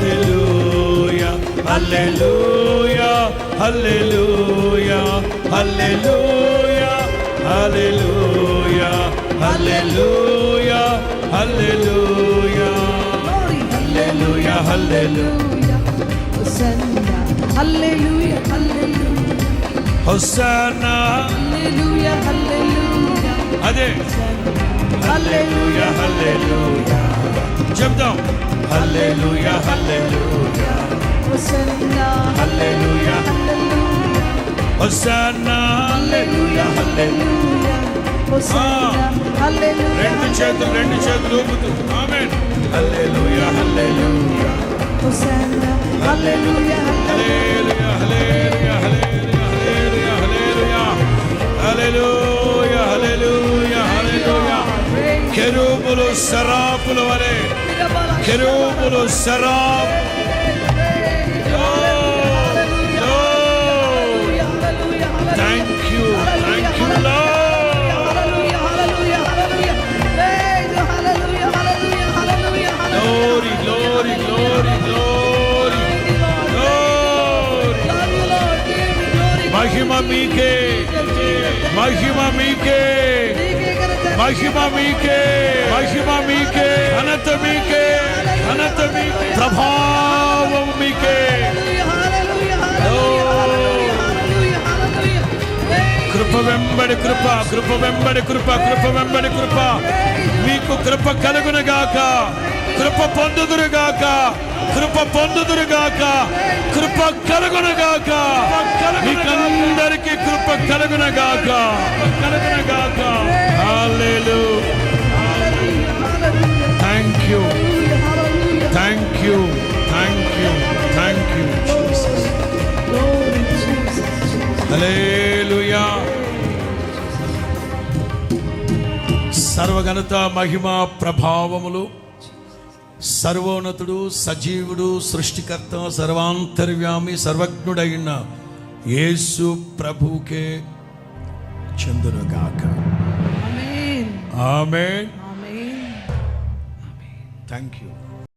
హల్లెలూయా హల్లెలూయా హల్లెలూయా హల్లెలూయా హల్లెలూయా హల్లెలూయా హల్లెలూయా హల్లెలూయా హల్లెలూయా హల్లెలూయా హల్లెలూయా హోసన్నా హల్లెలూయా హల్లెలూయా అదే హల్లెలూయా హల్లెలూయా చెప్దాం హల్లెలూయా హల్లెలూయా హోసన్నా హల్లెలూయా హోసన్నా హల్లెలూయా హల్లెలూయా హోసన్నా హల్లెలూయా రెండు చేతులు ఊపుతూ ఆమేన్ హల్లెలూయా హల్లెలూయా హోసన్నా హల్లెలూయా హల్లెలూయా హల్లెలూయా హల్లెలూయా హల్లెలూయా హల్లెలూయా హల్లెలూయా కెరూబులు సరాపుల వలె కెరూబులు సరాపు thank you Glory, glory, glory, glory, glory. మహిమ మీకే, మహిమ మీకే, మహిమ మీకే, మహిమ మీకే, ఘనత మీకే, ఘనత మీకే, ప్రభావం మీకే. కృప వెంబడి కృప, కృప వెంబడి కృప, కృప వెంబడి కృప. మీకు కృప కలుగునుగాక, కృప పొందుదురుగాక, కృప పొందుదురుగాక, కృప కలుగునుగాక, మీకందరికీ కృప కలుగునుగాక, కలుగునుగాక. హల్లెలూయా. Thank you, thank you, thank you, thank you Jesus. హల్లెలూయా. సర్వఘనత మహిమ ప్రభావములు సర్వోన్నతుడు సజీవుడు సృష్టికర్త సర్వాంతర్యామి సర్వజ్ఞుడైన యేసు ప్రభువుకే చెందునుగాక. ఆమేన్. Thank you.